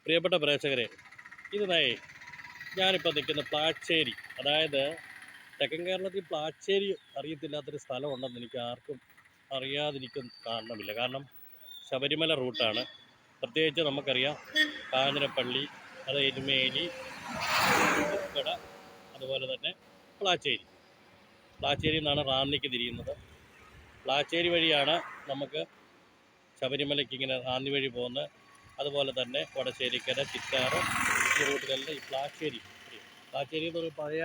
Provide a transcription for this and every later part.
പ്രിയപ്പെട്ട പ്രേക്ഷകരെ, ഇതിനായി ഞാനിപ്പോൾ നിൽക്കുന്ന പ്ലാച്ചേരി, അതായത് തെക്കൻ കേരളത്തിൽ പ്ലാച്ചേരി അറിയത്തില്ലാത്തൊരു സ്ഥലമുണ്ടെന്ന് എനിക്ക് ആർക്കും അറിയാതിരിക്കും കാരണമില്ല. കാരണം ശബരിമല റൂട്ടാണ്. പ്രത്യേകിച്ച് നമുക്കറിയാം കാഞ്ഞിരപ്പള്ളി, അത് എരുമേലി, ഉക്കട, അതുപോലെ തന്നെ പ്ലാച്ചേരി. പ്ലാച്ചേരി നിന്നാണ് റാന്നിക്ക് തിരിയുന്നത്. പ്ലാച്ചേരി വഴിയാണ് നമുക്ക് ശബരിമലയ്ക്ക് ഇങ്ങനെ റാന്നി വഴി പോകുന്നത്. അതുപോലെ തന്നെ വടശ്ശേരിക്കര, ചിറ്റാറ്, ഈ റൂട്ടിലെല്ലാം ഈ പ്ലാച്ചേരി എന്നൊരു പഴയ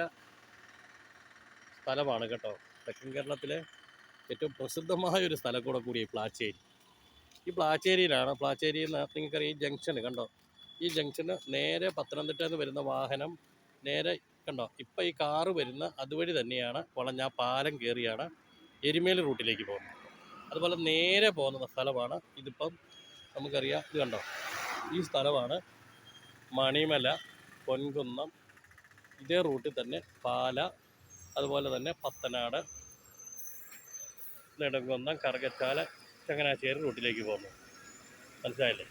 സ്ഥലമാണ് കേട്ടോ. തെക്കൻ കേരളത്തിലെ ഏറ്റവും പ്രസിദ്ധമായ ഒരു സ്ഥലം കൂടി ഈ പ്ലാച്ചേരി. ഈ പ്ലാച്ചേരിയിലാണ്, പ്ലാച്ചേരിയിൽ നിന്ന് നിങ്ങൾക്കറിയാം ഈ ജംഗ്ഷന് കണ്ടോ, ഈ ജംഗ്ഷന് നേരെ പത്തനംതിട്ടയിൽ നിന്ന് വരുന്ന വാഹനം നേരെ കണ്ടോ, ഇപ്പം ഈ കാറ് വരുന്ന അതുവഴി തന്നെയാണ് വളഞ്ഞ പാലം കയറിയാണ് എരുമേലി റൂട്ടിലേക്ക് പോകുന്നത്. അതുപോലെ നേരെ പോകുന്ന സ്ഥലമാണ് ഇതിപ്പം നമുക്കറിയാം. ഇത് കണ്ടോ, ഈ സ്ഥലമാണ് മണിമല, പൊൻകുന്നം, ഇതേ റൂട്ടിൽ തന്നെ പാല, അതുപോലെ തന്നെ പത്തനാട്, നെടുങ്കുന്നം, കറുകച്ചാല, ചങ്ങനാശ്ശേരി റൂട്ടിലേക്ക് പോകുന്നു. മനസ്സിലായില്ലേ?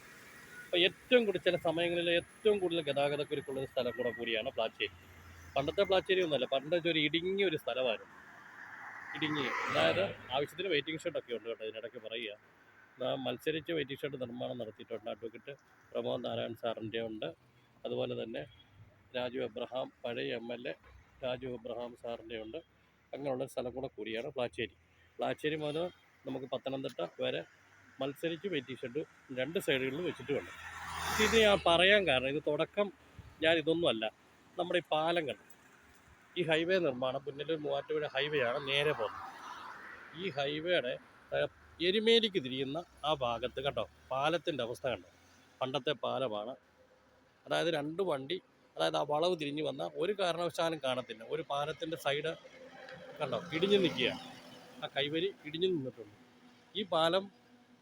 അപ്പോൾ ഏറ്റവും കൂടുതൽ ചില സമയങ്ങളിൽ ഏറ്റവും കൂടുതൽ ഗതാഗതക്കുരുക്കുള്ളൊരു സ്ഥലം കൂടിയാണ് പ്ലാച്ചേരി. പണ്ടത്തെ പ്ലാച്ചേരി ഒന്നുമല്ല, പണ്ടത്തെ ഒരു ഇടുങ്ങിയ ഒരു സ്ഥലമായിരുന്നു. അതായത് ആവശ്യത്തിന് വെയിറ്റിംഗ് ഷെഡൊക്കെ ഉണ്ട് കേട്ടോ. ഇതിനിടയ്ക്ക് പറയുക, മത്സരിച്ച് വെയിറ്റിംഗ് ഷെഡ് നിർമ്മാണം നടത്തിയിട്ടുണ്ട്. അഡ്വക്കേറ്റ് പ്രമോദ് നാരായൺ സാറിൻ്റെ ഉണ്ട്. അതുപോലെ തന്നെ രാജു എബ്രഹാം, പഴയ MLA രാജു എബ്രഹാം സാറിൻ്റെ ഉണ്ട്. അങ്ങനെയുള്ള സ്ഥലം കൂടിയാണ് പ്ലാച്ചേരി. പ്ലാച്ചേരി മുതൽ നമുക്ക് പത്തനംതിട്ട വരെ മത്സരിച്ച് വെയിറ്റിംഗ് ഷെഡ് രണ്ട് സൈഡുകളിൽ വെച്ചിട്ടുമുണ്ട്. ഇത് ഞാൻ പറയാൻ കാരണം, ഇത് തുടക്കം ഇതൊന്നുമല്ല. നമ്മുടെ ഈ പാലം കണ്ടു, ഈ ഹൈവേ നിർമ്മാണം പുന്നലൂർ മൂവാറ്റുപുഴ ഹൈവേ ആണ് നേരെ പോകുന്നത്. ഈ ഹൈവേയുടെ എരുമേലിക്ക് തിരിയുന്ന ആ ഭാഗത്ത് കണ്ടോ, പാലത്തിൻ്റെ അവസ്ഥ കണ്ടോ. പണ്ടത്തെ പാലമാണ്. അതായത് രണ്ട് വണ്ടി, അതായത് ആ വളവ് തിരിഞ്ഞ് വന്ന ഒരു കാരണവശാലും കാണത്തില്ല. ഒരു പാലത്തിൻ്റെ സൈഡ് കണ്ടോ ഇടിഞ്ഞു നിൽക്കുകയാണ്, ആ കൈവരി ഇടിഞ്ഞു നിന്നിട്ടുണ്ട്. ഈ പാലം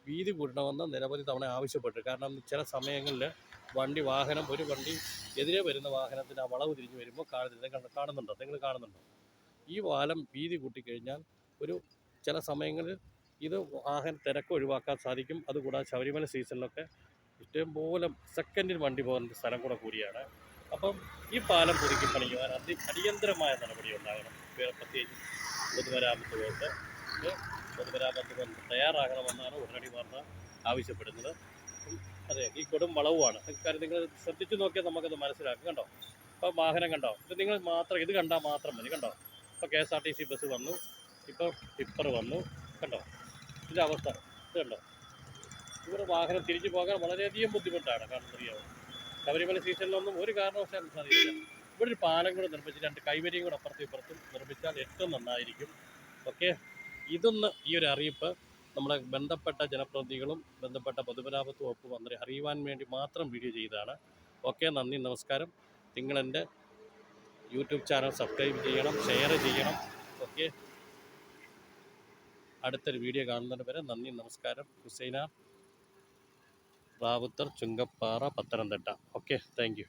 വീതി കൂട്ടണമെന്ന് നിരവധി തവണ ആവശ്യപ്പെട്ടു. കാരണം ചില സമയങ്ങളിൽ ഒരു വണ്ടി എതിരെ വരുന്ന വാഹനത്തിന് ആ വളവ് തിരിഞ്ഞ് വരുമ്പോൾ കാണുന്നുണ്ടോ, നിങ്ങൾ കാണുന്നുണ്ടോ? ഈ പാലം വീതി കൂട്ടിക്കഴിഞ്ഞാൽ ചില സമയങ്ങളിൽ ഇത് തിരക്ക് ഒഴിവാക്കാൻ സാധിക്കും. അതുകൂടാതെ ശബരിമല സീസണിലൊക്കെ ഇഷ്ടംപോലെ സെക്കൻഡിൽ വണ്ടി പോകുന്ന സ്ഥലം കൂടിയാണ്. അപ്പം ഈ പാലം പുതുക്കി പണിയുവാൻ അടിയന്തരമായ നടപടി ഉണ്ടാകണം. പ്രത്യേകിച്ച് പൊതുമരാമത്ത് തയ്യാറാകണമെന്നാണ് ഉടനടി വാർത്ത ആവശ്യപ്പെടുന്നത്. അതെ, ഈ കൊടും വളവുമാണ്. കാര്യം നിങ്ങൾ ശ്രദ്ധിച്ചു നോക്കിയാൽ നമുക്കത് മനസ്സിലാക്കും. കണ്ടോ, ഇപ്പോൾ വാഹനം കണ്ടോ, ഇത് കണ്ടാൽ മാത്രം മതി. കണ്ടോ, ഇപ്പോൾ KSRTC ബസ് വന്നു, ഇപ്പോൾ ടിപ്പർ വന്നു. കണ്ടോ ഇതിൻ്റെ അവസ്ഥ, ഇത് കണ്ടോ. ഇവിടെ വാഹനം തിരിച്ചു പോകാൻ വളരെയധികം ബുദ്ധിമുട്ടാണ്. കാരണം അറിയാമോ, ശബരിമല സീസണിലൊന്നും ഒരു കാരണവശാലും സാധിക്കില്ല. ഇവിടെ ഒരു പാലം കൂടെ നിർമ്മിച്ച് രണ്ട് കൈവരിയും കൂടെ അപ്പുറത്തും ഇപ്പുറത്തും നിർമ്മിച്ചാൽ ഏറ്റവും നന്നായിരിക്കും. ഓക്കെ, ഈ ഒരു അറിയിപ്പ് നമ്മളെ ബന്ധപ്പെട്ട ജനപ്രതിനിധികളും ബന്ധപ്പെട്ട പൊതുമരാമത്ത് വകുപ്പ് മന്ത്രി അറിയുവാൻ വേണ്ടി മാത്രം വീഡിയോ ചെയ്തതാണ്. ഓക്കെ, നന്ദി, നമസ്കാരം. നിങ്ങളെൻ്റെ യൂട്യൂബ് ചാനൽ സബ്സ്ക്രൈബ് ചെയ്യണം, ഷെയർ ചെയ്യണം. ഓക്കെ, അടുത്തൊരു വീഡിയോ കാണുന്നതിന് വരെ നന്ദി, നമസ്കാരം. Husaina Rawther, Chungappara, Pathanamthitta. Okay, thank U.